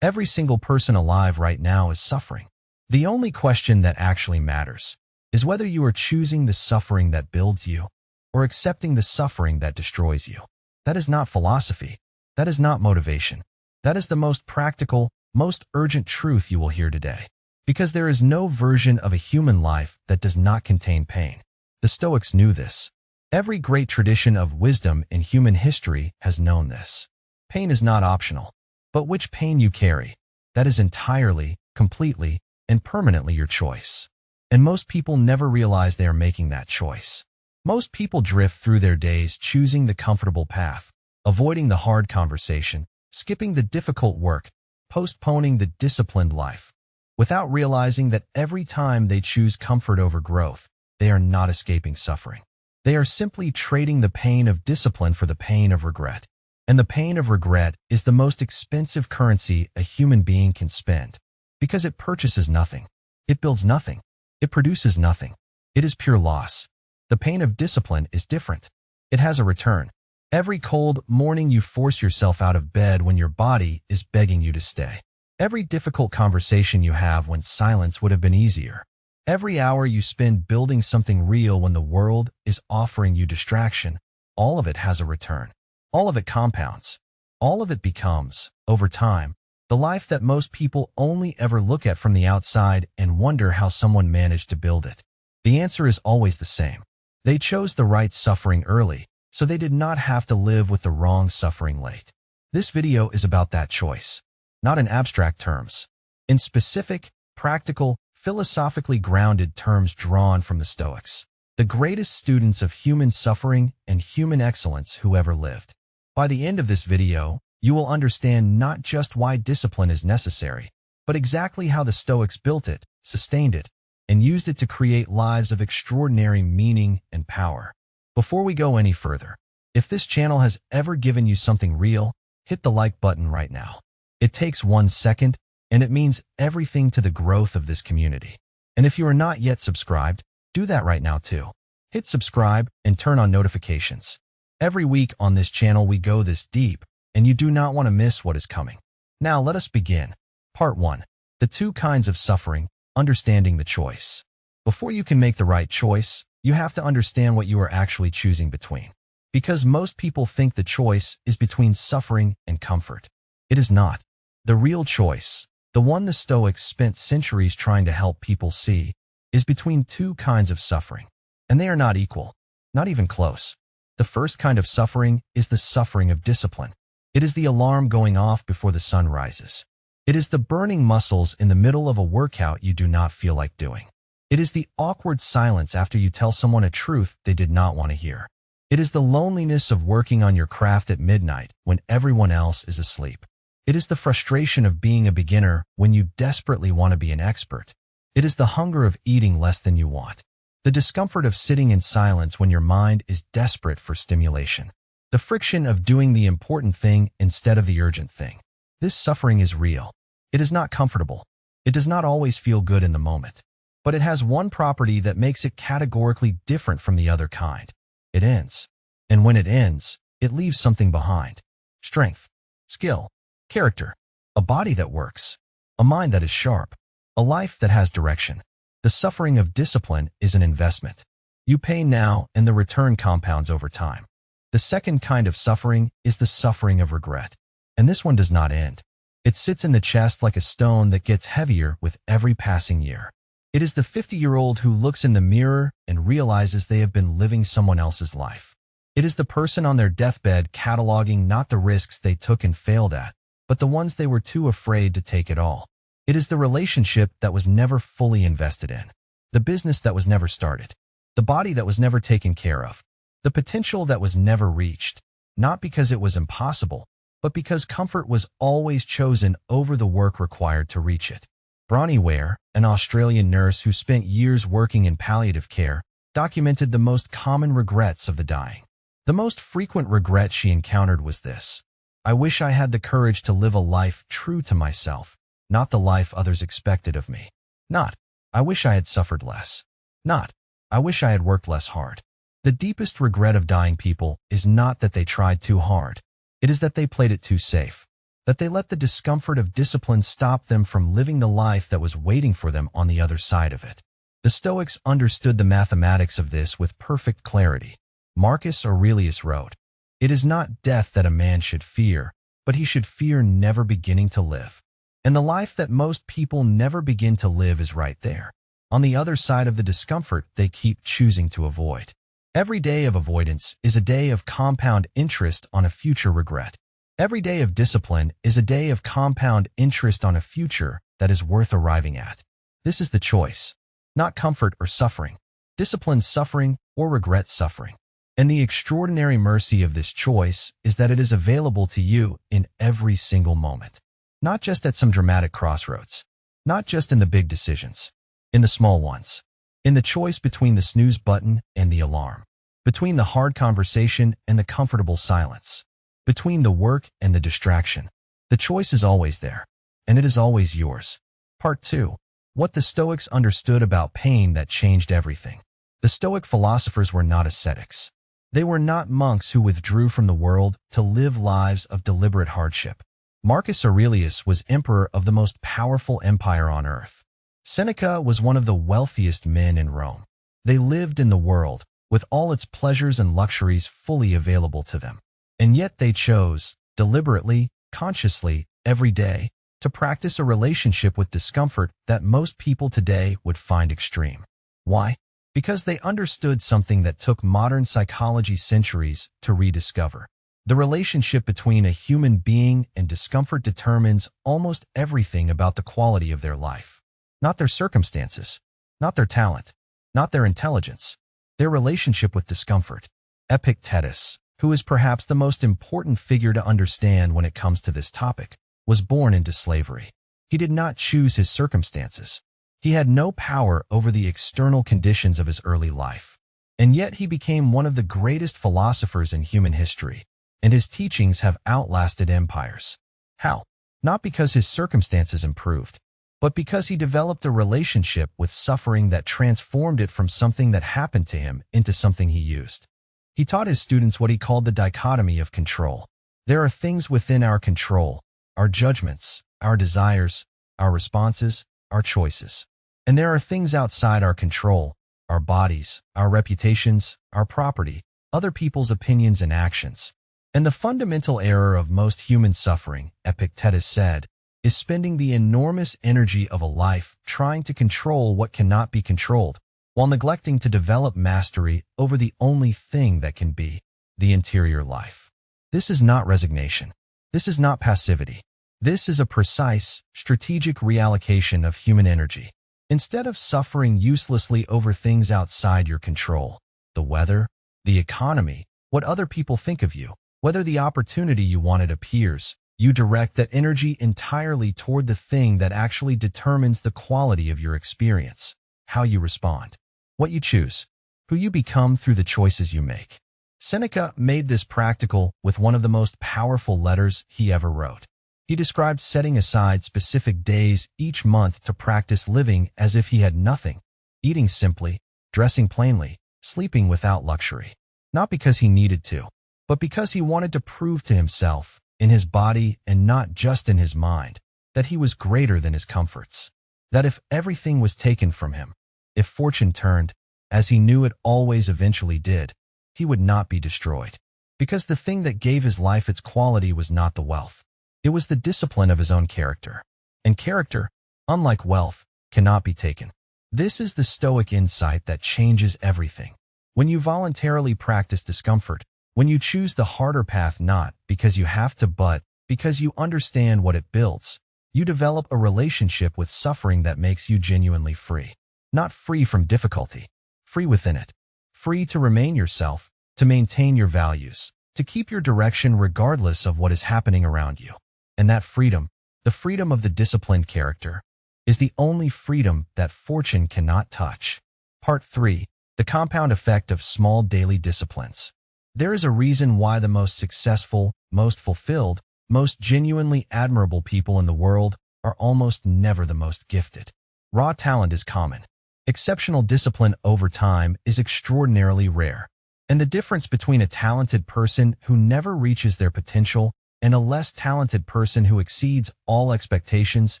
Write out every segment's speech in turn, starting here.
Every single person alive right now is suffering. The only question that actually matters is whether you are choosing the suffering that builds you or accepting the suffering that destroys you. That is not philosophy. That is not motivation. That is the most practical, most urgent truth you will hear today. Because there is no version of a human life that does not contain pain. The Stoics knew this. Every great tradition of wisdom in human history has known this. Pain is not optional. But which pain you carry, that is entirely, completely, and permanently your choice. And most people never realize they are making that choice. Most people drift through their days choosing the comfortable path, avoiding the hard conversation, skipping the difficult work, postponing the disciplined life, without realizing that every time they choose comfort over growth, they are not escaping suffering. They are simply trading the pain of discipline for the pain of regret. And the pain of regret is the most expensive currency a human being can spend, because it purchases nothing. It builds nothing. It produces nothing. It is pure loss. The pain of discipline is different. It has a return. Every cold morning you force yourself out of bed when your body is begging you to stay. Every difficult conversation you have when silence would have been easier. Every hour you spend building something real when the world is offering you distraction, all of it has a return. All of it compounds. All of it becomes, over time, the life that most people only ever look at from the outside and wonder how someone managed to build it. The answer is always the same. They chose the right suffering early, so they did not have to live with the wrong suffering late. This video is about that choice, not in abstract terms, in specific, practical, philosophically grounded terms drawn from the Stoics, the greatest students of human suffering and human excellence who ever lived. By the end of this video, you will understand not just why discipline is necessary, but exactly how the Stoics built it, sustained it, and used it to create lives of extraordinary meaning and power. Before we go any further, if this channel has ever given you something real, hit the like button right now. It takes 1 second, and it means everything to the growth of this community. And if you are not yet subscribed, do that right now too. Hit subscribe and turn on notifications. Every week on this channel we go this deep, and you do not want to miss what is coming. Now let us begin. Part 1. The 2 kinds of suffering, understanding the choice. Before you can make the right choice, you have to understand what you are actually choosing between. Because most people think the choice is between suffering and comfort. It is not. The real choice, the one the Stoics spent centuries trying to help people see, is between 2 kinds of suffering. And they are not equal, not even close. The first kind of suffering is the suffering of discipline. It is the alarm going off before the sun rises. It is the burning muscles in the middle of a workout you do not feel like doing. It is the awkward silence after you tell someone a truth they did not want to hear. It is the loneliness of working on your craft at midnight when everyone else is asleep. It is the frustration of being a beginner when you desperately want to be an expert. It is the hunger of eating less than you want. The discomfort of sitting in silence when your mind is desperate for stimulation. The friction of doing the important thing instead of the urgent thing. This suffering is real. It is not comfortable. It does not always feel good in the moment. But it has one property that makes it categorically different from the other kind. It ends. And when it ends, it leaves something behind. Strength, skill, character, a body that works, a mind that is sharp, a life that has direction. The suffering of discipline is an investment. You pay now and the return compounds over time. The second kind of suffering is the suffering of regret. And this one does not end. It sits in the chest like a stone that gets heavier with every passing year. It is the 50-year-old who looks in the mirror and realizes they have been living someone else's life. It is the person on their deathbed cataloging not the risks they took and failed at, but the ones they were too afraid to take at all. It is the relationship that was never fully invested in, the business that was never started, the body that was never taken care of, the potential that was never reached, not because it was impossible, but because comfort was always chosen over the work required to reach it. Bronnie Ware, an Australian nurse who spent years working in palliative care, documented the most common regrets of the dying. The most frequent regret she encountered was this: I wish I had the courage to live a life true to myself, not the life others expected of me. Not, I wish I had suffered less. Not, I wish I had worked less hard. The deepest regret of dying people is not that they tried too hard. It is that they played it too safe. that they let the discomfort of discipline stop them from living the life that was waiting for them on the other side of it. The Stoics understood the mathematics of this with perfect clarity. Marcus Aurelius wrote, "It is not death that a man should fear, but he should fear never beginning to live." And the life that most people never begin to live is right there, on the other side of the discomfort they keep choosing to avoid. Every day of avoidance is a day of compound interest on a future regret. Every day of discipline is a day of compound interest on a future that is worth arriving at. This is the choice, not comfort or suffering, discipline suffering or regret suffering. And the extraordinary mercy of this choice is that it is available to you in every single moment. Not just at some dramatic crossroads, not just in the big decisions, in the small ones, in the choice between the snooze button and the alarm, between the hard conversation and the comfortable silence, between the work and the distraction. The choice is always there, and it is always yours. Part 2. What the Stoics understood about pain that changed everything. The Stoic philosophers were not ascetics. They were not monks who withdrew from the world to live lives of deliberate hardship. Marcus Aurelius was emperor of the most powerful empire on earth. Seneca was one of the wealthiest men in Rome. They lived in the world, with all its pleasures and luxuries fully available to them. And yet they chose, deliberately, consciously, every day, to practice a relationship with discomfort that most people today would find extreme. Why? Because they understood something that took modern psychology centuries to rediscover. The relationship between a human being and discomfort determines almost everything about the quality of their life. Not their circumstances, not their talent, not their intelligence, their relationship with discomfort. Epictetus, who is perhaps the most important figure to understand when it comes to this topic, was born into slavery. He did not choose his circumstances. He had no power over the external conditions of his early life. And yet he became one of the greatest philosophers in human history, and his teachings have outlasted empires. How? Not because his circumstances improved, but because he developed a relationship with suffering that transformed it from something that happened to him into something he used. He taught his students what he called the dichotomy of control. There are things within our control, our judgments, our desires, our responses, our choices. And there are things outside our control, our bodies, our reputations, our property, other people's opinions and actions. And the fundamental error of most human suffering, Epictetus said, is spending the enormous energy of a life trying to control what cannot be controlled, while neglecting to develop mastery over the only thing that can be, the interior life. This is not resignation. This is not passivity. This is a precise, strategic reallocation of human energy. Instead of suffering uselessly over things outside your control, the weather, the economy, what other people think of you, whether the opportunity you wanted appears, you direct that energy entirely toward the thing that actually determines the quality of your experience, how you respond, what you choose, who you become through the choices you make. Seneca made this practical with one of the most powerful letters he ever wrote. He described setting aside specific days each month to practice living as if he had nothing, eating simply, dressing plainly, sleeping without luxury. Not because he needed to, but because he wanted to prove to himself, in his body and not just in his mind, that he was greater than his comforts. That if everything was taken from him, if fortune turned, as he knew it always eventually did, he would not be destroyed. Because the thing that gave his life its quality was not the wealth. It was the discipline of his own character. And character, unlike wealth, cannot be taken. This is the Stoic insight that changes everything. When you voluntarily practice discomfort, when you choose the harder path not because you have to but because you understand what it builds, you develop a relationship with suffering that makes you genuinely free. Not free from difficulty, free within it. Free to remain yourself, to maintain your values, to keep your direction regardless of what is happening around you. And that freedom, the freedom of the disciplined character, is the only freedom that fortune cannot touch. Part 3. The compound effect of small daily disciplines. There is a reason why the most successful, most fulfilled, most genuinely admirable people in the world are almost never the most gifted. Raw talent is common. Exceptional discipline over time is extraordinarily rare. And the difference between a talented person who never reaches their potential and a less talented person who exceeds all expectations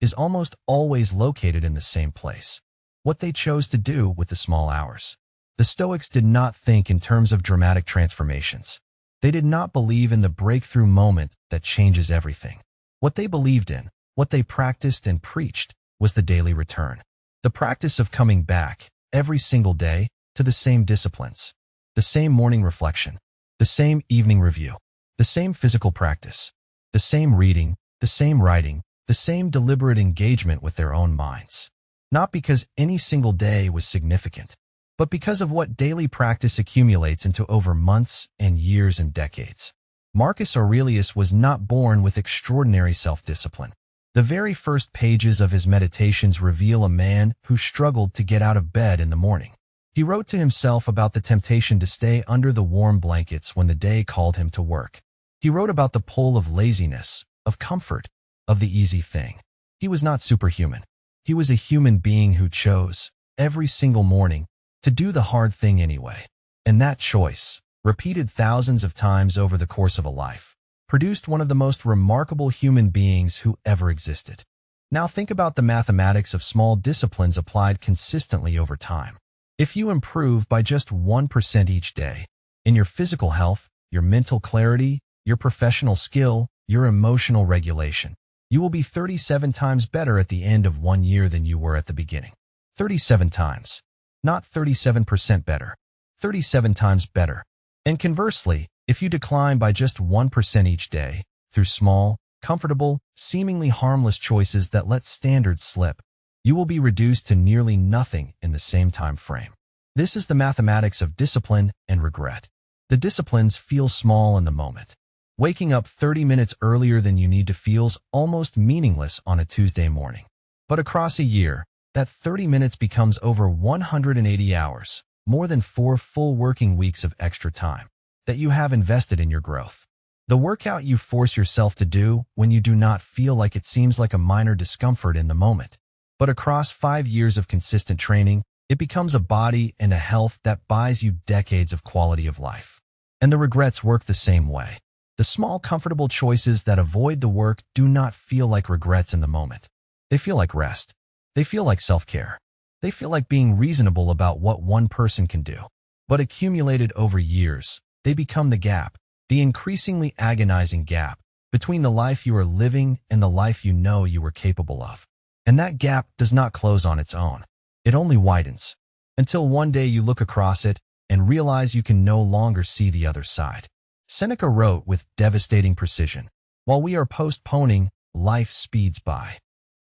is almost always located in the same place. What they chose to do with the small hours. The Stoics did not think in terms of dramatic transformations. They did not believe in the breakthrough moment that changes everything. What they believed in, what they practiced and preached, was the daily return. The practice of coming back, every single day, to the same disciplines. The same morning reflection. The same evening review. The same physical practice. The same reading, the same writing, the same deliberate engagement with their own minds. Not because any single day was significant, but because of what daily practice accumulates into over months and years and decades. Marcus Aurelius was not born with extraordinary self-discipline. The very first pages of his Meditations reveal a man who struggled to get out of bed in the morning. He wrote to himself about the temptation to stay under the warm blankets when the day called him to work. He wrote about the pull of laziness, of comfort, of the easy thing. He was not superhuman. He was a human being who chose, every single morning, to do the hard thing anyway. And that choice, repeated thousands of times over the course of a life, produced one of the most remarkable human beings who ever existed. Now think about the mathematics of small disciplines applied consistently over time. If you improve by just 1% each day, in your physical health, your mental clarity, your professional skill, your emotional regulation, you will be 37 times better at the end of 1 year than you were at the beginning. 37 times. Not 37% better. 37 times better. And conversely, if you decline by just 1% each day, through small, comfortable, seemingly harmless choices that let standards slip, you will be reduced to nearly nothing in the same time frame. This is the mathematics of discipline and regret. The disciplines feel small in the moment. Waking up 30 minutes earlier than you need to feels almost meaningless on a Tuesday morning. But across a year, that 30 minutes becomes over 180 hours, more than 4 full working weeks of extra time that you have invested in your growth. The workout you force yourself to do when you do not feel like it seems like a minor discomfort in the moment. But across 5 years of consistent training, it becomes a body and a health that buys you decades of quality of life. And the regrets work the same way. The small, comfortable choices that avoid the work do not feel like regrets in the moment. They feel like rest. They feel like self-care. They feel like being reasonable about what one person can do. But accumulated over years, they become the gap, the increasingly agonizing gap, between the life you are living and the life you know you were capable of. And that gap does not close on its own. It only widens, until one day you look across it and realize you can no longer see the other side. Seneca wrote with devastating precision, "While we are postponing, life speeds by."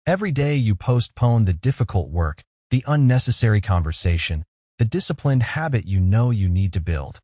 Every day you postpone the difficult work, the unnecessary conversation, the disciplined habit you know you need to build.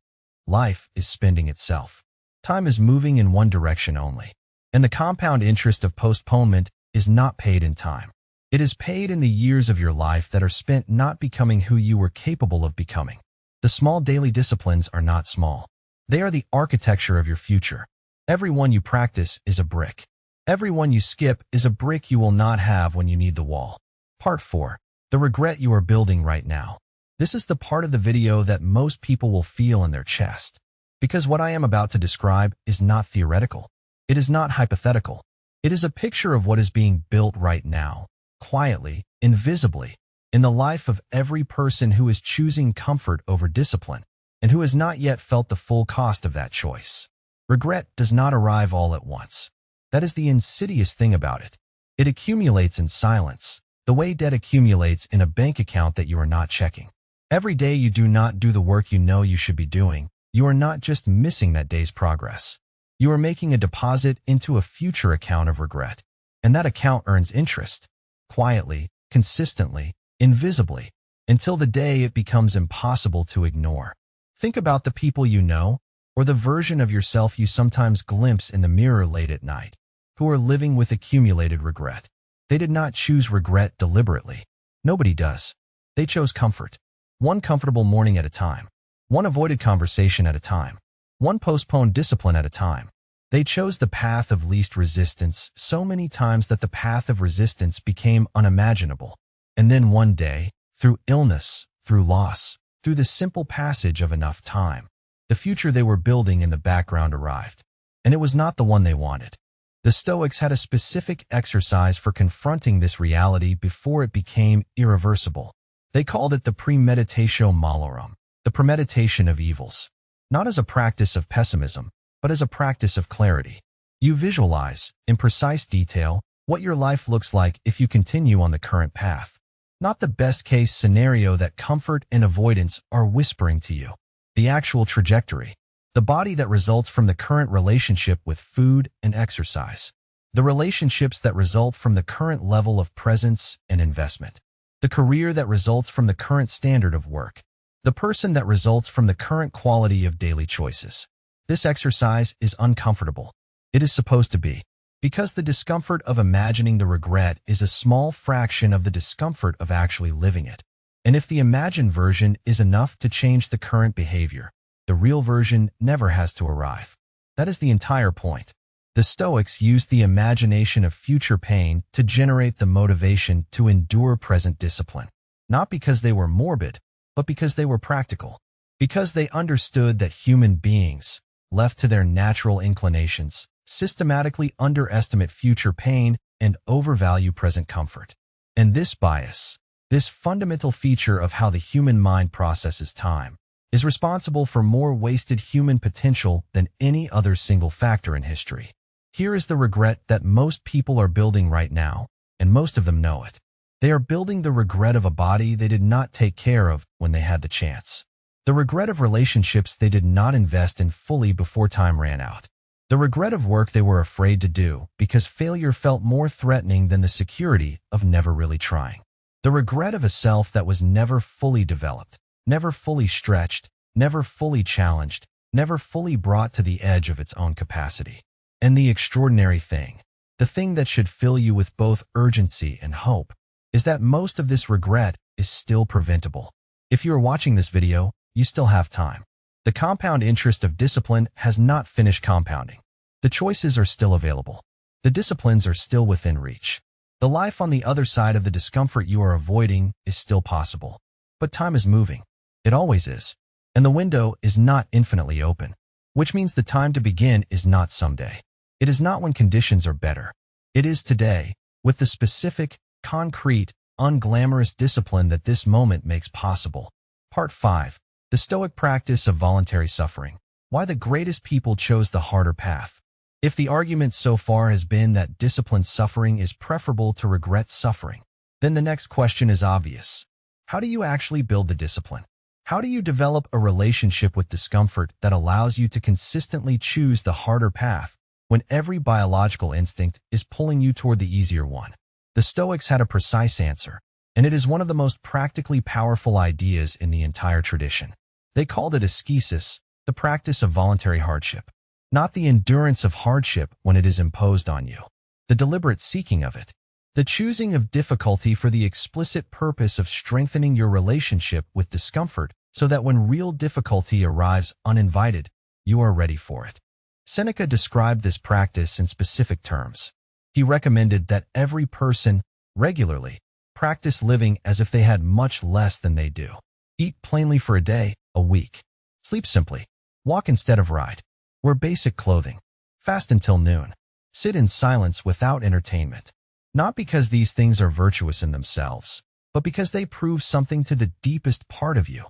Life is spending itself. Time is moving in one direction only. And the compound interest of postponement is not paid in time. It is paid in the years of your life that are spent not becoming who you were capable of becoming. The small daily disciplines are not small. They are the architecture of your future. Every one you practice is a brick. Every one you skip is a brick you will not have when you need the wall. Part 4. The regret you are building right now. This is the part of the video that most people will feel in their chest. Because what I am about to describe is not theoretical. It is not hypothetical. It is a picture of what is being built right now, quietly, invisibly, in the life of every person who is choosing comfort over discipline, and who has not yet felt the full cost of that choice. Regret does not arrive all at once. That is the insidious thing about it. It accumulates in silence, the way debt accumulates in a bank account that you are not checking. Every day you do not do the work you know you should be doing, you are not just missing that day's progress. You are making a deposit into a future account of regret. And that account earns interest, quietly, consistently, invisibly, until the day it becomes impossible to ignore. Think about the people you know, or the version of yourself you sometimes glimpse in the mirror late at night, who are living with accumulated regret. They did not choose regret deliberately. Nobody does. They chose comfort. One comfortable morning at a time. One avoided conversation at a time. One postponed discipline at a time. They chose the path of least resistance so many times that the path of resistance became unimaginable. And then one day, through illness, through loss, through the simple passage of enough time, the future they were building in the background arrived. and it was not the one they wanted. The Stoics had a specific exercise for confronting this reality before it became irreversible. They called it the premeditatio malorum, the premeditation of evils, not as a practice of pessimism, but as a practice of clarity. You visualize, in precise detail, what your life looks like if you continue on the current path. Not the best-case scenario that comfort and avoidance are whispering to you. The actual trajectory. The body that results from the current relationship with food and exercise. The relationships that result from the current level of presence and investment. The career that results from the current standard of work. The person that results from the current quality of daily choices. This exercise is uncomfortable. It is supposed to be. Because the discomfort of imagining the regret is a small fraction of the discomfort of actually living it. And if the imagined version is enough to change the current behavior, the real version never has to arrive. That is the entire point. The Stoics used the imagination of future pain to generate the motivation to endure present discipline. Not because they were morbid, but because they were practical. Because they understood that human beings, left to their natural inclinations, systematically underestimate future pain and overvalue present comfort. And this bias, this fundamental feature of how the human mind processes time, is responsible for more wasted human potential than any other single factor in history. Here is the regret that most people are building right now, and most of them know it. They are building the regret of a body they did not take care of when they had the chance. The regret of relationships they did not invest in fully before time ran out. The regret of work they were afraid to do because failure felt more threatening than the security of never really trying. The regret of a self that was never fully developed, never fully stretched, never fully challenged, never fully brought to the edge of its own capacity. And the extraordinary thing, the thing that should fill you with both urgency and hope, is that most of this regret is still preventable. If you are watching this video, you still have time. The compound interest of discipline has not finished compounding. The choices are still available. The disciplines are still within reach. The life on the other side of the discomfort you are avoiding is still possible. But time is moving. It always is. And the window is not infinitely open, which means the time to begin is not someday. It is not when conditions are better. It is today, with the specific, concrete, unglamorous discipline that this moment makes possible. Part 5. The Stoic Practice of Voluntary Suffering. Why the greatest people chose the harder path. If the argument so far has been that disciplined suffering is preferable to regret suffering, then the next question is obvious. How do you actually build the discipline? How do you develop a relationship with discomfort that allows you to consistently choose the harder path when every biological instinct is pulling you toward the easier one? The Stoics had a precise answer, and it is one of the most practically powerful ideas in the entire tradition. They called it ascesis, the practice of voluntary hardship. Not the endurance of hardship when it is imposed on you. The deliberate seeking of it. The choosing of difficulty for the explicit purpose of strengthening your relationship with discomfort so that when real difficulty arrives uninvited, you are ready for it. Seneca described this practice in specific terms. He recommended that every person, regularly, practice living as if they had much less than they do. Eat plainly for a day, a week. Sleep simply. Walk instead of ride. Wear basic clothing. Fast until noon. Sit in silence without entertainment. Not because these things are virtuous in themselves, but because they prove something to the deepest part of you.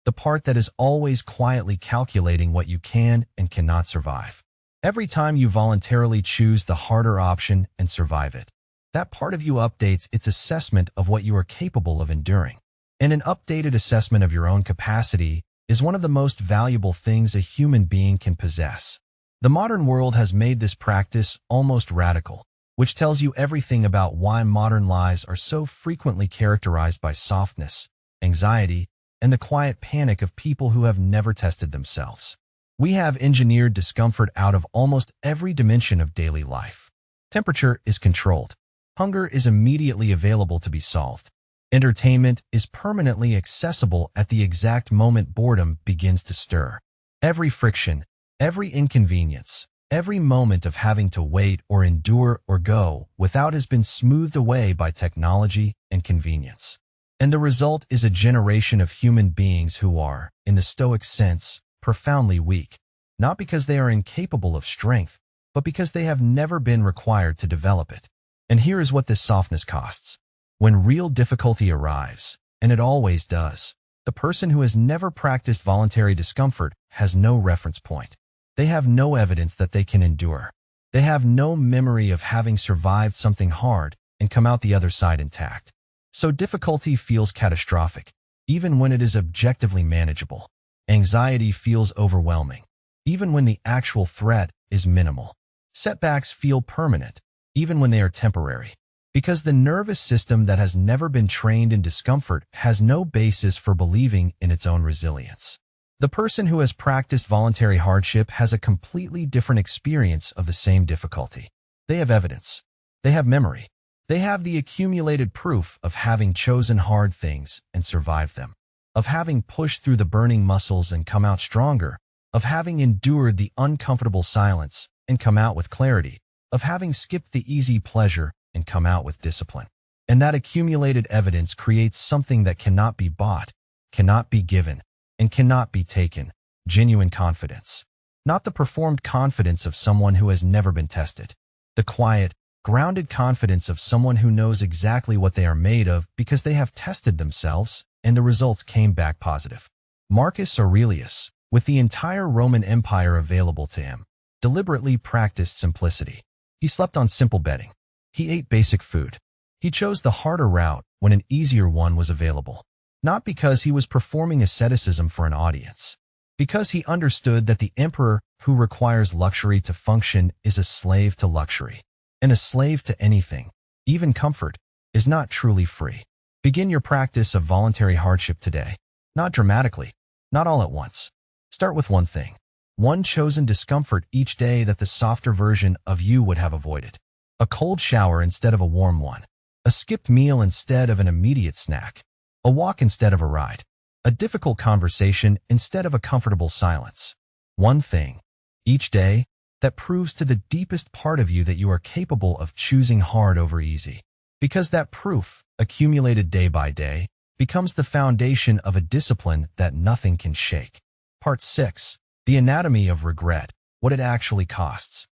The part that is always quietly calculating what you can and cannot survive. Every time you voluntarily choose the harder option and survive it, that part of you updates its assessment of what you are capable of enduring. And an updated assessment of your own capacity is one of the most valuable things a human being can possess. The modern world has made this practice almost radical, which tells you everything about why modern lives are so frequently characterized by softness, anxiety, and the quiet panic of people who have never tested themselves. We have engineered discomfort out of almost every dimension of daily life. Temperature is controlled. Hunger is immediately available to be solved. Entertainment is permanently accessible at the exact moment boredom begins to stir. Every friction, every inconvenience, every moment of having to wait or endure or go without has been smoothed away by technology and convenience. And the result is a generation of human beings who are, in the Stoic sense, profoundly weak. not because they are incapable of strength, but because they have never been required to develop it. And here is what this softness costs. When real difficulty arrives, and it always does, the person who has never practiced voluntary discomfort has no reference point. They have no evidence that they can endure. They have no memory of having survived something hard and come out the other side intact. So difficulty feels catastrophic, even when it is objectively manageable. Anxiety feels overwhelming, even when the actual threat is minimal. Setbacks feel permanent, even when they are temporary, because the nervous system that has never been trained in discomfort has no basis for believing in its own resilience. The person who has practiced voluntary hardship has a completely different experience of the same difficulty. They have evidence. They have memory. They have the accumulated proof of having chosen hard things and survived them, of having pushed through the burning muscles and come out stronger, of having endured the uncomfortable silence and come out with clarity, of having skipped the easy pleasure and come out with discipline. And that accumulated evidence creates something that cannot be bought, cannot be given, and cannot be taken: genuine confidence. Not the performed confidence of someone who has never been tested. The quiet, grounded confidence of someone who knows exactly what they are made of because they have tested themselves and the results came back positive. Marcus Aurelius, with the entire Roman Empire available to him, deliberately practiced simplicity. He slept on simple bedding. He ate basic food. He chose the harder route when an easier one was available. Not because he was performing asceticism for an audience, because he understood that the emperor who requires luxury to function is a slave to luxury, and a slave to anything, even comfort, is not truly free. Begin your practice of voluntary hardship today. Not dramatically, not all at once. Start with one thing, one chosen discomfort each day that the softer version of you would have avoided. A cold shower instead of a warm one. A skipped meal instead of an immediate snack. A walk instead of a ride. A difficult conversation instead of a comfortable silence. One thing, each day, that proves to the deepest part of you that you are capable of choosing hard over easy. Because that proof, accumulated day by day, becomes the foundation of a discipline that nothing can shake. Part 6. The anatomy of regret, what it actually costs.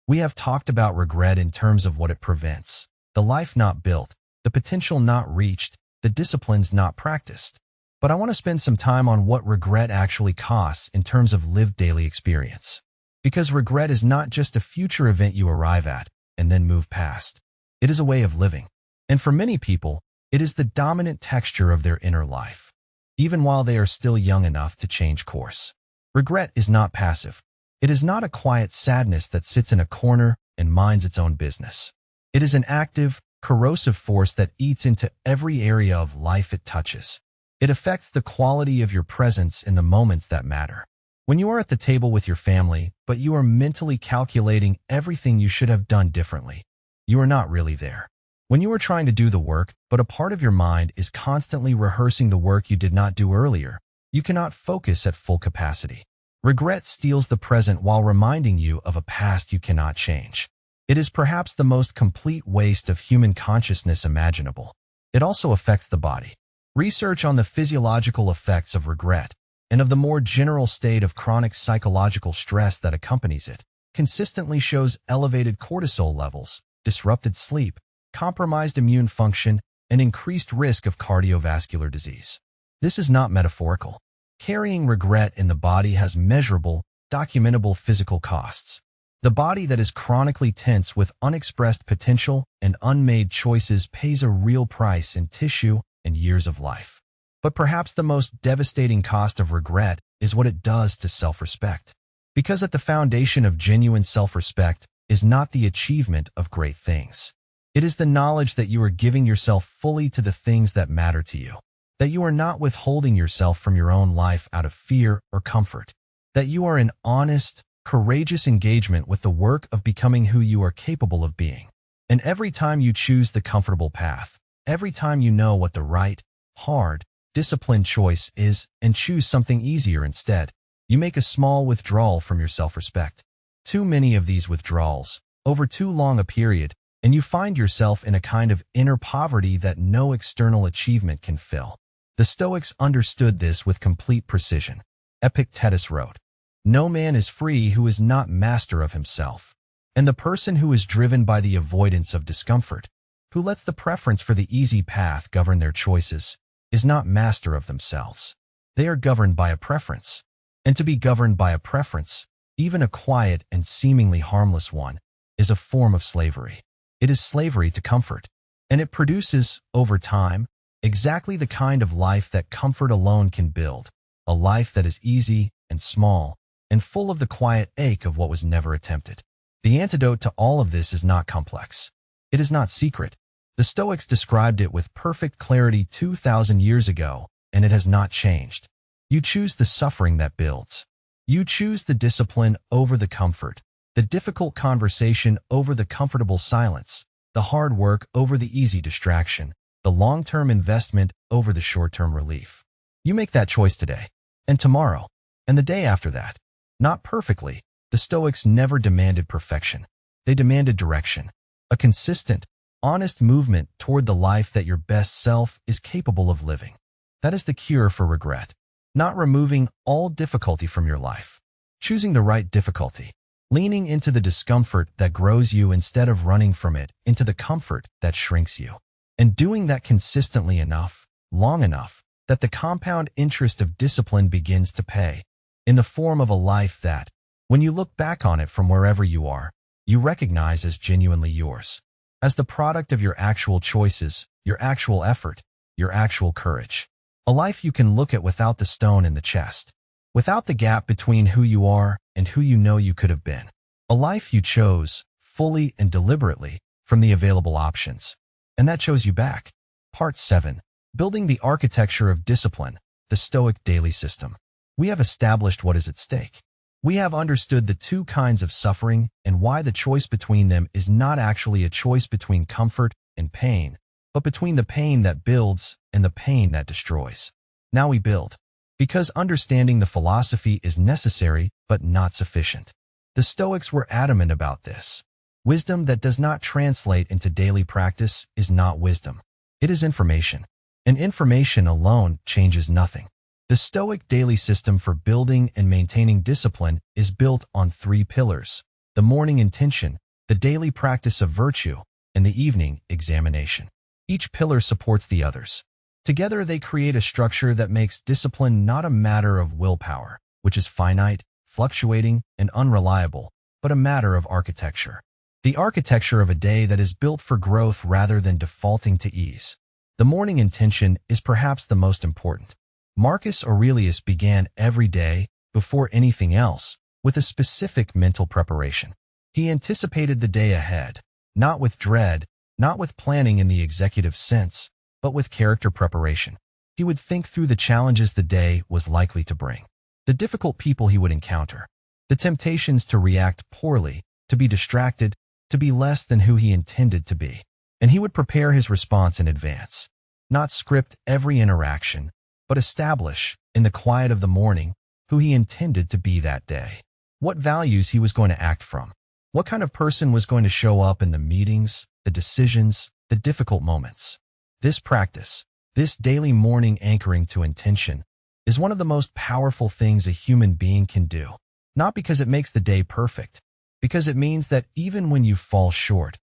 We have talked about regret in terms of what it prevents. The life not built, the potential not reached, the disciplines not practiced. But I want to spend some time on what regret actually costs in terms of lived daily experience. Because regret is not just a future event you arrive at and then move past. It is a way of living. And for many people, it is the dominant texture of their inner life, even while they are still young enough to change course. Regret is not passive. It is not a quiet sadness that sits in a corner and minds its own business. It is an active, corrosive force that eats into every area of life it touches. It affects the quality of your presence in the moments that matter. When you are at the table with your family, but you are mentally calculating everything you should have done differently, you are not really there. When you are trying to do the work, but a part of your mind is constantly rehearsing the work you did not do earlier, you cannot focus at full capacity. Regret steals the present while reminding you of a past you cannot change. It is perhaps the most complete waste of human consciousness imaginable. It also affects the body. Research on the physiological effects of regret and of the more general state of chronic psychological stress that accompanies it consistently shows elevated cortisol levels, disrupted sleep, compromised immune function, and increased risk of cardiovascular disease. This is not metaphorical. Carrying regret in the body has measurable, documentable physical costs. The body that is chronically tense with unexpressed potential and unmade choices pays a real price in tissue and years of life. But perhaps the most devastating cost of regret is what it does to self-respect. Because at the foundation of genuine self-respect is not the achievement of great things. It is the knowledge that you are giving yourself fully to the things that matter to you. That you are not withholding yourself from your own life out of fear or comfort. That you are in honest, courageous engagement with the work of becoming who you are capable of being. And every time you choose the comfortable path, every time you know what the right, hard, disciplined choice is and choose something easier instead, you make a small withdrawal from your self-respect. Too many of these withdrawals, over too long a period, and you find yourself in a kind of inner poverty that no external achievement can fill. The Stoics understood this with complete precision. Epictetus wrote, No man is free who is not master of himself. And the person who is driven by the avoidance of discomfort, who lets the preference for the easy path govern their choices, is not master of themselves. They are governed by a preference. And to be governed by a preference, even a quiet and seemingly harmless one, is a form of slavery. It is slavery to comfort. And it produces, over time, exactly the kind of life that comfort alone can build, a life that is easy and small and full of the quiet ache of what was never attempted. The antidote to all of this is not complex. It is not secret. The Stoics described it with perfect clarity 2,000 years ago, and it has not changed. You choose the suffering that builds. You choose the discipline over the comfort, the difficult conversation over the comfortable silence, the hard work over the easy distraction, the long-term investment over the short-term relief. You make that choice today, and tomorrow, and the day after that. Not perfectly. The Stoics never demanded perfection. They demanded direction, a consistent, honest movement toward the life that your best self is capable of living. That is the cure for regret. Not removing all difficulty from your life. Choosing the right difficulty. Leaning into the discomfort that grows you instead of running from it into the comfort that shrinks you. And doing that consistently enough, long enough, that the compound interest of discipline begins to pay, in the form of a life that, when you look back on it from wherever you are, you recognize as genuinely yours, as the product of your actual choices, your actual effort, your actual courage. A life you can look at without the stone in the chest, without the gap between who you are and who you know you could have been. A life you chose, fully and deliberately, from the available options. And that chose you back. Part 7. Building the Architecture of Discipline, the Stoic Daily System. We have established what is at stake. We have understood the two kinds of suffering and why the choice between them is not actually a choice between comfort and pain, but between the pain that builds and the pain that destroys. Now we build. Because understanding the philosophy is necessary but not sufficient. The Stoics were adamant about this. Wisdom that does not translate into daily practice is not wisdom. It is information. And information alone changes nothing. The Stoic daily system for building and maintaining discipline is built on 3 pillars: the morning intention, the daily practice of virtue, and the evening examination. Each pillar supports the others. Together they create a structure that makes discipline not a matter of willpower, which is finite, fluctuating, and unreliable, but a matter of architecture. The architecture of a day that is built for growth rather than defaulting to ease. The morning intention is perhaps the most important. Marcus Aurelius began every day, before anything else, with a specific mental preparation. He anticipated the day ahead, not with dread, not with planning in the executive sense, but with character preparation. He would think through the challenges the day was likely to bring, the difficult people he would encounter, the temptations to react poorly, to be distracted, to be less than who he intended to be. And he would prepare his response in advance, not script every interaction, but establish, in the quiet of the morning, who he intended to be that day, what values he was going to act from, what kind of person was going to show up in the meetings, the decisions, the difficult moments. This practice, this daily morning anchoring to intention, is one of the most powerful things a human being can do, not because it makes the day perfect, because it means that even when you fall short,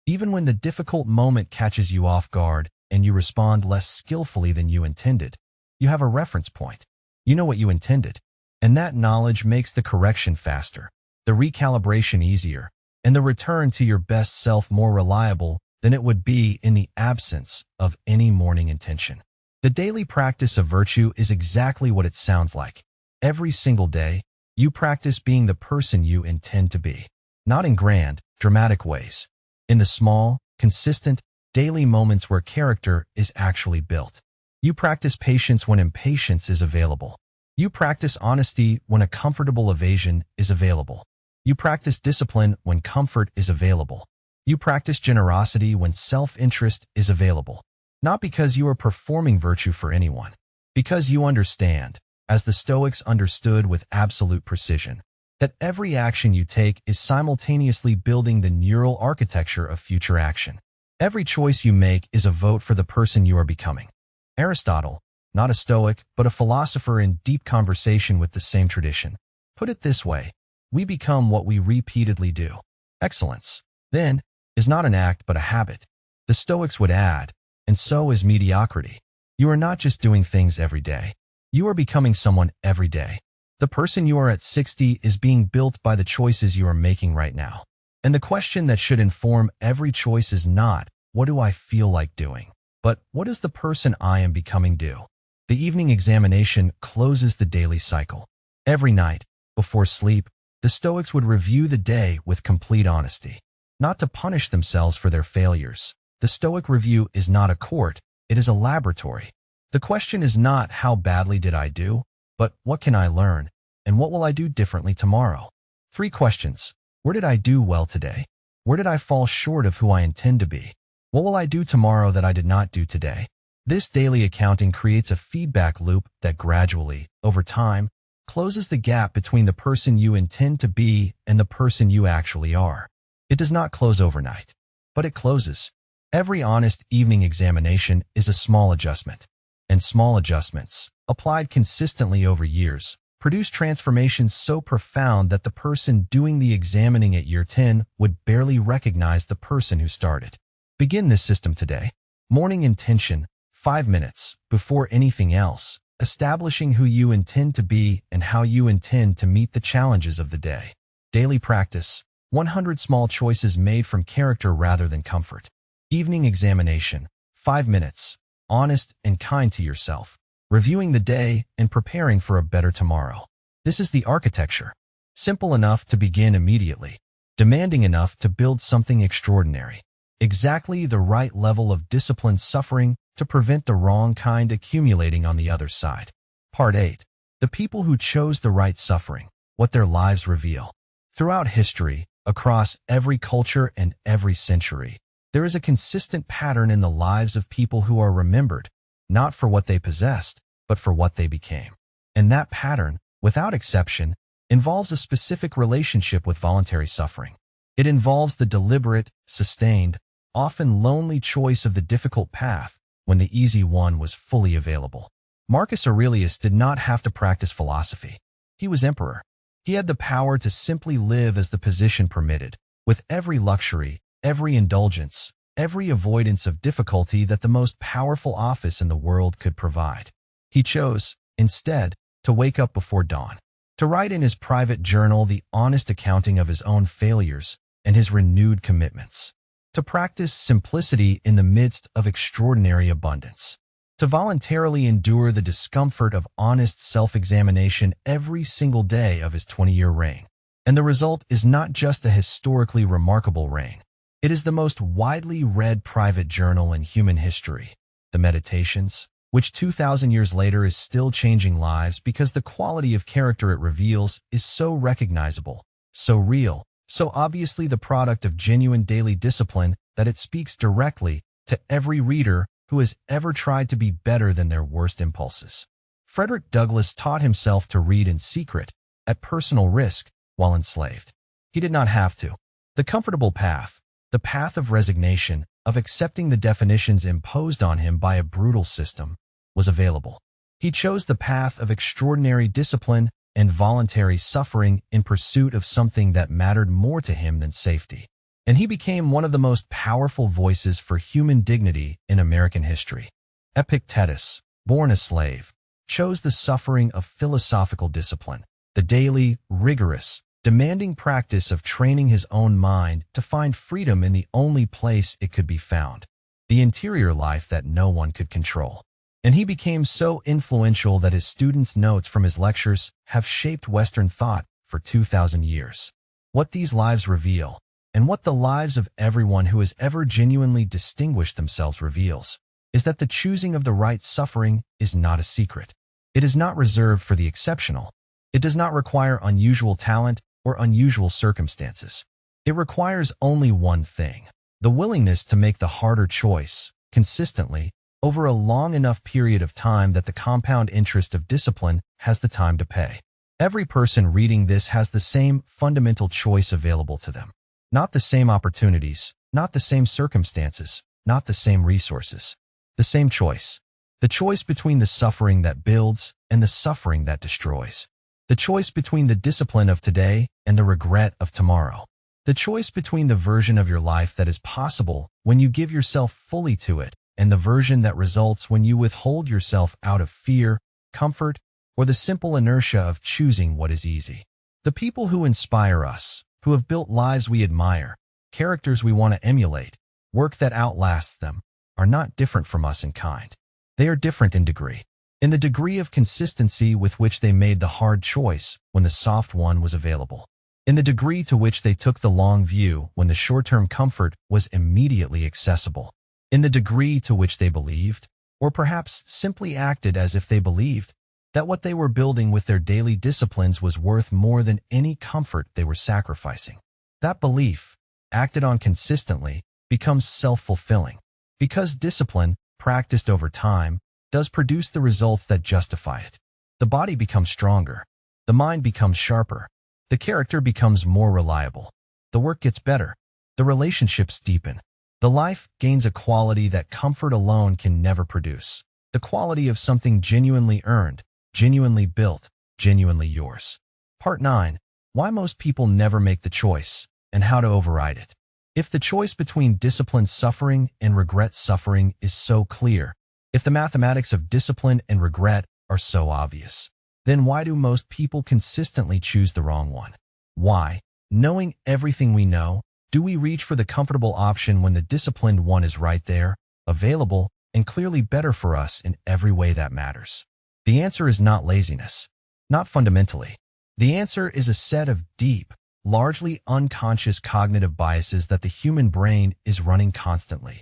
even when the difficult moment catches you off guard and you respond less skillfully than you intended, you have a reference point. You know what you intended. And that knowledge makes the correction faster, the recalibration easier, and the return to your best self more reliable than it would be in the absence of any morning intention. The daily practice of virtue is exactly what it sounds like. Every single day, you practice being the person you intend to be. Not in grand, dramatic ways. In the small, consistent, daily moments where character is actually built. You practice patience when impatience is available. You practice honesty when a comfortable evasion is available. You practice discipline when comfort is available. You practice generosity when self-interest is available. Not because you are performing virtue for anyone, because you understand, as the Stoics understood with absolute precision, that every action you take is simultaneously building the neural architecture of future action. Every choice you make is a vote for the person you are becoming. Aristotle, not a Stoic, but a philosopher in deep conversation with the same tradition, Put it this way, we become what we repeatedly do. Excellence, then, is not an act but a habit. The Stoics would add, and so is mediocrity. You are not just doing things every day. You are becoming someone every day. The person you are at 60 is being built by the choices you are making right now. And the question that should inform every choice is not, what do I feel like doing? But what does the person I am becoming do? The evening examination closes the daily cycle. Every night, before sleep, the Stoics would review the day with complete honesty. Not to punish themselves for their failures. The Stoic review is not a court, it is a laboratory. The question is not how badly did I do, but what can I learn, and what will I do differently tomorrow? 3 questions. Where did I do well today? Where did I fall short of who I intend to be? What will I do tomorrow that I did not do today? This daily accounting creates a feedback loop that gradually, over time, closes the gap between the person you intend to be and the person you actually are. It does not close overnight, but it closes. Every honest evening examination is a small adjustment, and small adjustments, applied consistently over years, produce transformations so profound that the person doing the examining at year 10 would barely recognize the person who started. Begin this system today. Morning intention, 5 minutes, before anything else, establishing who you intend to be and how you intend to meet the challenges of the day. Daily practice, 100 small choices made from character rather than comfort. Evening examination, 5 minutes, honest and kind to yourself, reviewing the day and preparing for a better tomorrow. This is the architecture. Simple enough to begin immediately, demanding enough to build something extraordinary. Exactly the right level of disciplined suffering to prevent the wrong kind accumulating on the other side. Part 8. The people who chose the right suffering, what their lives reveal. Throughout history, across every culture and every century, there is a consistent pattern in the lives of people who are remembered, not for what they possessed, but for what they became. And that pattern, without exception, involves a specific relationship with voluntary suffering. It involves the deliberate, sustained, often lonely choice of the difficult path when the easy one was fully available. Marcus Aurelius did not have to practice philosophy. He was emperor. He had the power to simply live as the position permitted, with every luxury, every indulgence, every avoidance of difficulty that the most powerful office in the world could provide. He chose, instead, to wake up before dawn, to write in his private journal the honest accounting of his own failures and his renewed commitments, to practice simplicity in the midst of extraordinary abundance, to voluntarily endure the discomfort of honest self-examination every single day of his 20-year reign. And the result is not just a historically remarkable reign. It is the most widely read private journal in human history, the Meditations, which 2,000 years later is still changing lives because the quality of character it reveals is so recognizable, so real, so obviously the product of genuine daily discipline that it speaks directly to every reader who has ever tried to be better than their worst impulses. Frederick Douglass taught himself to read in secret, at personal risk, while enslaved. He did not have to. The comfortable path, the path of resignation, of accepting the definitions imposed on him by a brutal system, was available. He chose the path of extraordinary discipline and voluntary suffering in pursuit of something that mattered more to him than safety. And he became one of the most powerful voices for human dignity in American history. Epictetus, born a slave, chose the suffering of philosophical discipline, the daily, rigorous, demanding practice of training his own mind to find freedom in the only place it could be found, the interior life that no one could control. And he became so influential that his students' notes from his lectures have shaped Western thought for 2,000 years. What these lives reveal, and what the lives of everyone who has ever genuinely distinguished themselves reveals, is that the choosing of the right suffering is not a secret. It is not reserved for the exceptional. It does not require unusual talent or unusual circumstances. It requires only one thing: the willingness to make the harder choice, consistently, over a long enough period of time that the compound interest of discipline has the time to pay. Every person reading this has the same fundamental choice available to them. Not the same opportunities, not the same circumstances, not the same resources. The same choice. The choice between the suffering that builds and the suffering that destroys. The choice between the discipline of today and the regret of tomorrow. The choice between the version of your life that is possible when you give yourself fully to it and the version that results when you withhold yourself out of fear, comfort, or the simple inertia of choosing what is easy. The people who inspire us, who have built lives we admire, characters we want to emulate, work that outlasts them, are not different from us in kind. They are different in degree. In the degree of consistency with which they made the hard choice when the soft one was available. In the degree to which they took the long view when the short-term comfort was immediately accessible. In the degree to which they believed, or perhaps simply acted as if they believed, that what they were building with their daily disciplines was worth more than any comfort they were sacrificing. That belief, acted on consistently, becomes self-fulfilling. Because discipline, practiced over time, does produce the results that justify it. The body becomes stronger. The mind becomes sharper. The character becomes more reliable. The work gets better. The relationships deepen. The life gains a quality that comfort alone can never produce. The quality of something genuinely earned, genuinely built, genuinely yours. Part 9. Why most people never make the choice, and how to override it. If the choice between discipline suffering and regret suffering is so clear, if the mathematics of discipline and regret are so obvious, then why do most people consistently choose the wrong one? Why, knowing everything we know, do we reach for the comfortable option when the disciplined one is right there, available, and clearly better for us in every way that matters? The answer is not laziness. Not fundamentally. The answer is a set of deep, largely unconscious cognitive biases that the human brain is running constantly.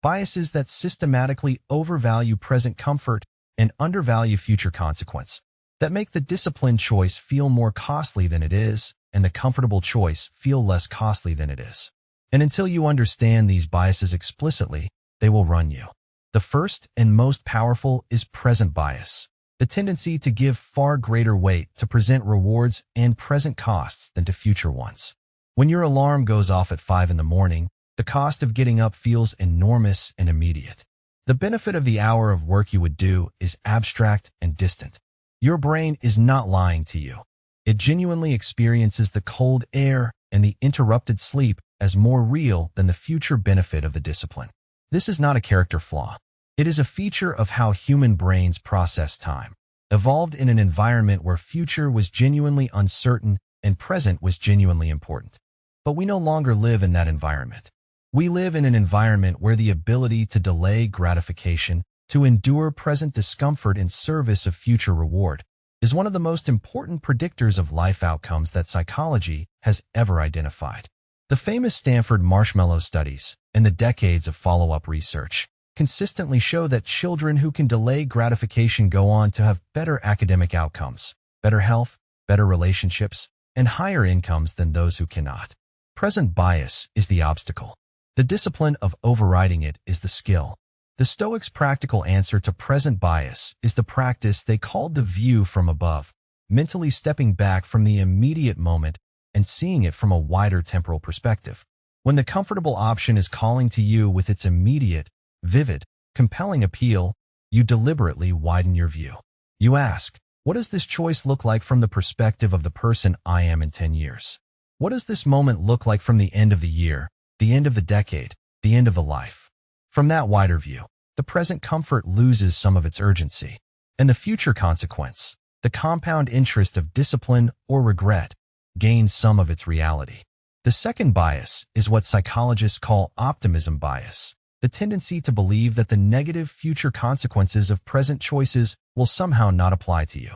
Biases that systematically overvalue present comfort and undervalue future consequence, that make the disciplined choice feel more costly than it is, and the comfortable choice feel less costly than it is. And until you understand these biases explicitly, they will run you. The first and most powerful is present bias, the tendency to give far greater weight to present rewards and present costs than to future ones. When your alarm goes off at 5 in the morning, the cost of getting up feels enormous and immediate. The benefit of the hour of work you would do is abstract and distant. Your brain is not lying to you. It genuinely experiences the cold air and the interrupted sleep as more real than the future benefit of the discipline. This is not a character flaw. It is a feature of how human brains process time, evolved in an environment where future was genuinely uncertain and present was genuinely important. But we no longer live in that environment. We live in an environment where the ability to delay gratification, to endure present discomfort in service of future reward, is one of the most important predictors of life outcomes that psychology has ever identified. The famous Stanford marshmallow studies and the decades of follow-up research consistently show that children who can delay gratification go on to have better academic outcomes, better health, better relationships, and higher incomes than those who cannot. Present bias is the obstacle. The discipline of overriding it is the skill. The Stoics' practical answer to present bias is the practice they called the view from above, mentally stepping back from the immediate moment and seeing it from a wider temporal perspective. When the comfortable option is calling to you with its immediate, vivid, compelling appeal, you deliberately widen your view. You ask, what does this choice look like from the perspective of the person I am in 10 years? What does this moment look like from the end of the year, the end of the decade, the end of the life? From that wider view, the present comfort loses some of its urgency, and the future consequence, the compound interest of discipline or regret, gains some of its reality. The second bias is what psychologists call optimism bias, the tendency to believe that the negative future consequences of present choices will somehow not apply to you.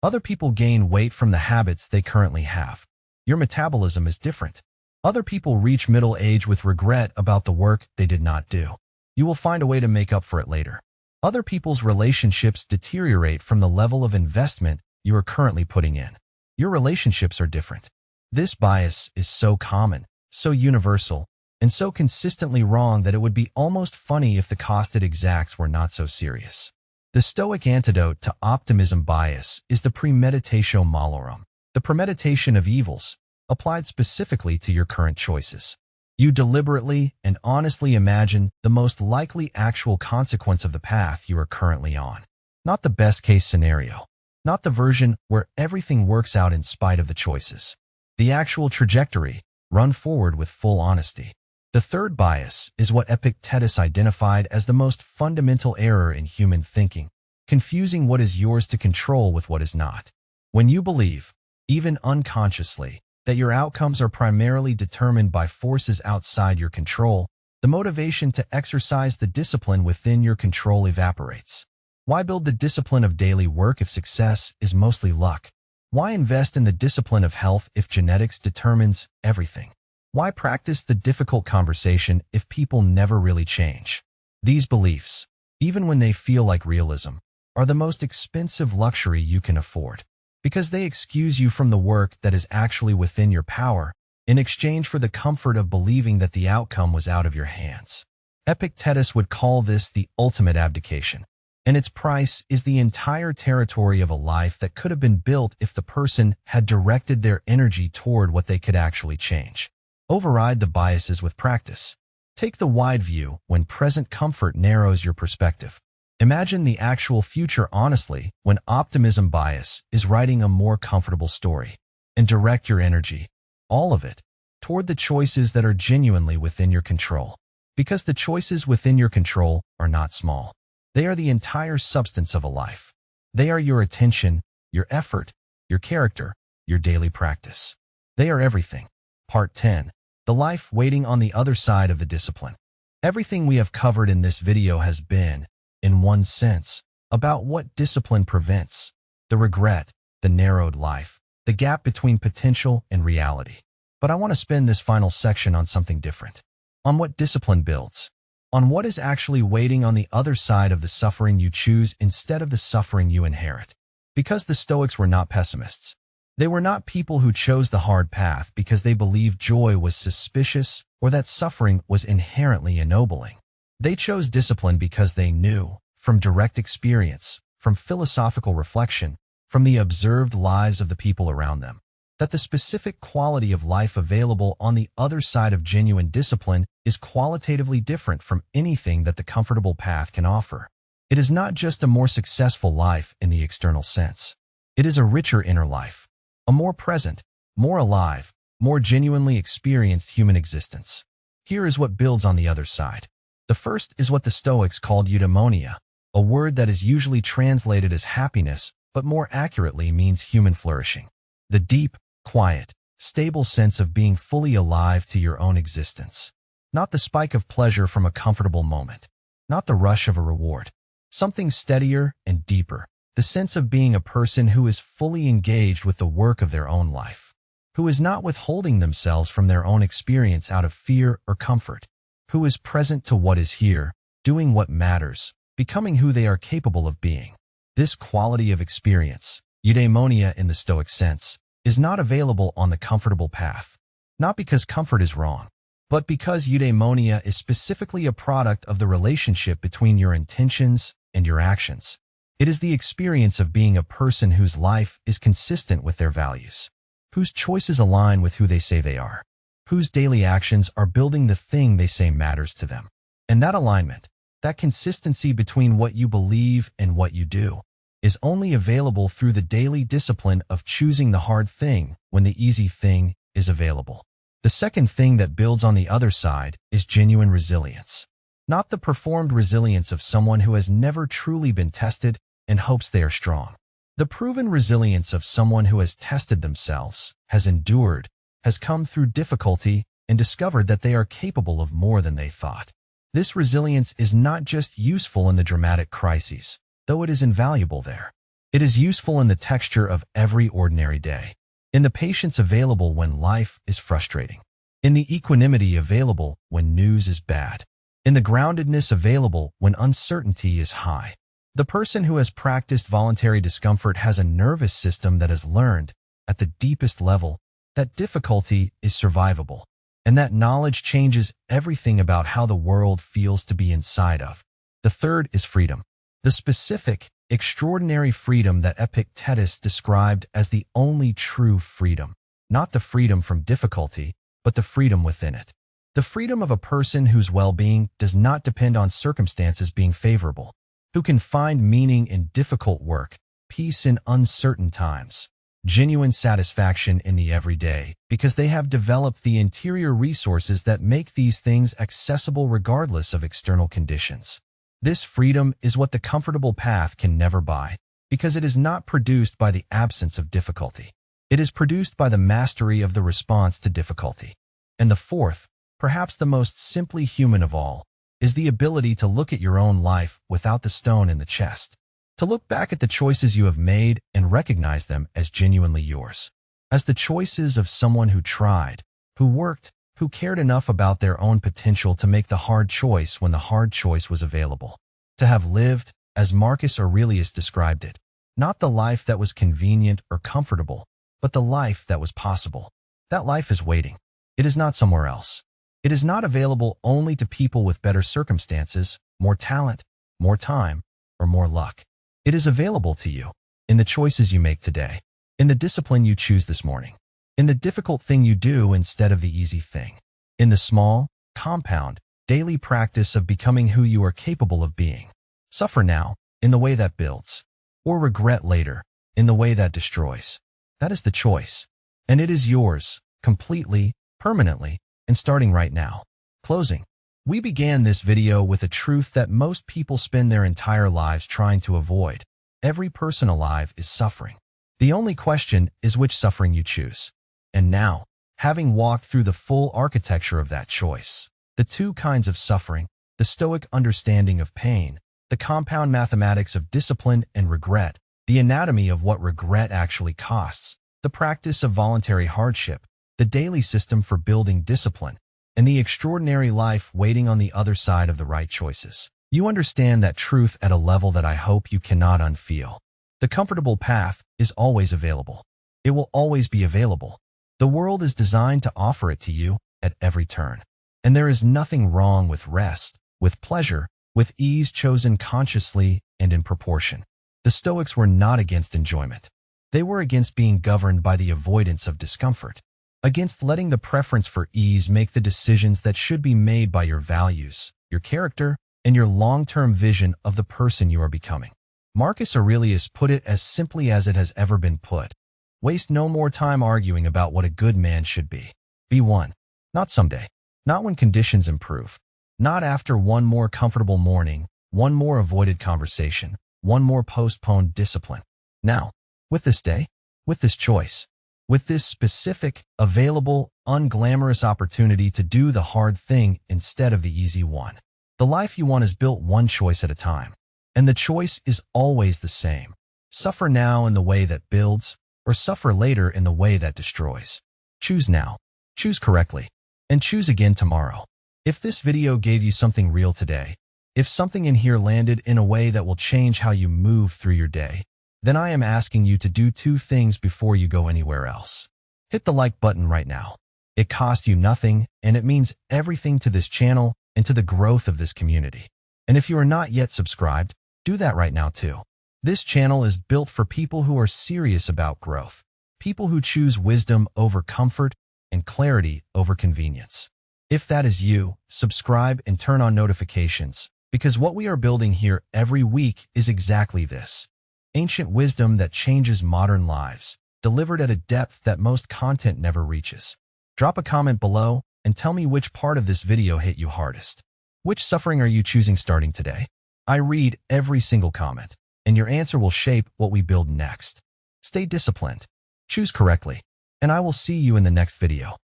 Other people gain weight from the habits they currently have. Your metabolism is different. Other people reach middle age with regret about the work they did not do. You will find a way to make up for it later. Other people's relationships deteriorate from the level of investment you are currently putting in. Your relationships are different. This bias is so common, so universal, and so consistently wrong that it would be almost funny if the cost it exacts were not so serious. The Stoic antidote to optimism bias is the premeditatio malorum, the premeditation of evils, applied specifically to your current choices. You deliberately and honestly imagine the most likely actual consequence of the path you are currently on. Not the best-case scenario. not the version where everything works out in spite of the choices. The actual trajectory, run forward with full honesty. The third bias is what Epictetus identified as the most fundamental error in human thinking, confusing what is yours to control with what is not. When you believe, even unconsciously, that your outcomes are primarily determined by forces outside your control, the motivation to exercise the discipline within your control evaporates. Why build the discipline of daily work if success is mostly luck? Why invest in the discipline of health if genetics determines everything? Why practice the difficult conversation if people never really change? These beliefs, even when they feel like realism, are the most expensive luxury you can afford, because they excuse you from the work that is actually within your power in exchange for the comfort of believing that the outcome was out of your hands. Epictetus would call this the ultimate abdication, and its price is the entire territory of a life that could have been built if the person had directed their energy toward what they could actually change. Override the biases with practice. Take the wide view when present comfort narrows your perspective. Imagine the actual future honestly when optimism bias is writing a more comfortable story. And direct your energy, all of it, toward the choices that are genuinely within your control. Because the choices within your control are not small. They are the entire substance of a life. They are your attention, your effort, your character, your daily practice. They are everything. Part 10. The life waiting on the other side of the discipline. Everything we have covered in this video has been, in one sense, about what discipline prevents. The regret, the narrowed life, the gap between potential and reality. But I want to spend this final section on something different. On what discipline builds. On what is actually waiting on the other side of the suffering you choose instead of the suffering you inherit. Because the Stoics were not pessimists. They were not people who chose the hard path because they believed joy was suspicious or that suffering was inherently ennobling. They chose discipline because they knew, from direct experience, from philosophical reflection, from the observed lives of the people around them, that the specific quality of life available on the other side of genuine discipline is qualitatively different from anything that the comfortable path can offer. It is not just a more successful life in the external sense. It is a richer inner life, a more present, more alive, more genuinely experienced human existence. Here is what builds on the other side. The first is what the Stoics called eudaimonia, a word that is usually translated as happiness, but more accurately means human flourishing. The deep, quiet, stable sense of being fully alive to your own existence. Not the spike of pleasure from a comfortable moment. Not the rush of a reward. Something steadier and deeper. The sense of being a person who is fully engaged with the work of their own life. Who is not withholding themselves from their own experience out of fear or comfort. Who is present to what is here, doing what matters, becoming who they are capable of being. This quality of experience, eudaimonia in the Stoic sense, is not available on the comfortable path. Not because comfort is wrong, but because eudaimonia is specifically a product of the relationship between your intentions and your actions. It is the experience of being a person whose life is consistent with their values, whose choices align with who they say they are, whose daily actions are building the thing they say matters to them. And that alignment, that consistency between what you believe and what you do, is only available through the daily discipline of choosing the hard thing when the easy thing is available. The second thing that builds on the other side is genuine resilience. Not the performed resilience of someone who has never truly been tested and hopes they are strong. The proven resilience of someone who has tested themselves, has endured, has come through difficulty, and discovered that they are capable of more than they thought. This resilience is not just useful in the dramatic crises, though it is invaluable there. It is useful in the texture of every ordinary day, in the patience available when life is frustrating, in the equanimity available when news is bad, in the groundedness available when uncertainty is high. The person who has practiced voluntary discomfort has a nervous system that has learned, at the deepest level, that difficulty is survivable, and that knowledge changes everything about how the world feels to be inside of. The third is freedom. The specific, extraordinary freedom that Epictetus described as the only true freedom. Not the freedom from difficulty, but the freedom within it. The freedom of a person whose well-being does not depend on circumstances being favorable, who can find meaning in difficult work, peace in uncertain times, genuine satisfaction in the everyday, because they have developed the interior resources that make these things accessible regardless of external conditions. This freedom is what the comfortable path can never buy, because it is not produced by the absence of difficulty. It is produced by the mastery of the response to difficulty. And the fourth, perhaps the most simply human of all, is the ability to look at your own life without the stone in the chest. To look back at the choices you have made and recognize them as genuinely yours. As the choices of someone who tried, who worked, who cared enough about their own potential to make the hard choice when the hard choice was available. To have lived, as Marcus Aurelius described it, not the life that was convenient or comfortable, but the life that was possible. That life is waiting. It is not somewhere else. It is not available only to people with better circumstances, more talent, more time, or more luck. It is available to you in the choices you make today, in the discipline you choose this morning, in the difficult thing you do instead of the easy thing, in the small, compound, daily practice of becoming who you are capable of being. Suffer now in the way that builds, or regret later in the way that destroys. That is the choice, and it is yours, completely, permanently, and starting right now. Closing. We began this video with a truth that most people spend their entire lives trying to avoid. Every person alive is suffering. The only question is which suffering you choose. And now, having walked through the full architecture of that choice, the two kinds of suffering, the Stoic understanding of pain, the compound mathematics of discipline and regret, the anatomy of what regret actually costs, the practice of voluntary hardship, the daily system for building discipline, and the extraordinary life waiting on the other side of the right choices. You understand that truth at a level that I hope you cannot unfeel. The comfortable path is always available. It will always be available. The world is designed to offer it to you at every turn. And there is nothing wrong with rest, with pleasure, with ease chosen consciously and in proportion. The Stoics were not against enjoyment. They were against being governed by the avoidance of discomfort, against letting the preference for ease make the decisions that should be made by your values, your character, and your long-term vision of the person you are becoming. Marcus Aurelius put it as simply as it has ever been put. Waste no more time arguing about what a good man should be. Be one. Not someday. Not when conditions improve. Not after one more comfortable morning, one more avoided conversation, one more postponed discipline. Now, with this day, with this choice, with this specific, available, unglamorous opportunity to do the hard thing instead of the easy one. The life you want is built one choice at a time, and the choice is always the same. Suffer now in the way that builds, or suffer later in the way that destroys. Choose now, choose correctly, and choose again tomorrow. If this video gave you something real today, if something in here landed in a way that will change how you move through your day, then I am asking you to do two things before you go anywhere else. Hit the like button right now. It costs you nothing, and it means everything to this channel and to the growth of this community. And if you are not yet subscribed, do that right now too. This channel is built for people who are serious about growth, people who choose wisdom over comfort and clarity over convenience. If that is you, subscribe and turn on notifications, because what we are building here every week is exactly this. Ancient wisdom that changes modern lives, delivered at a depth that most content never reaches. Drop a comment below and tell me which part of this video hit you hardest. Which suffering are you choosing starting today? I read every single comment, and your answer will shape what we build next. Stay disciplined, choose correctly, and I will see you in the next video.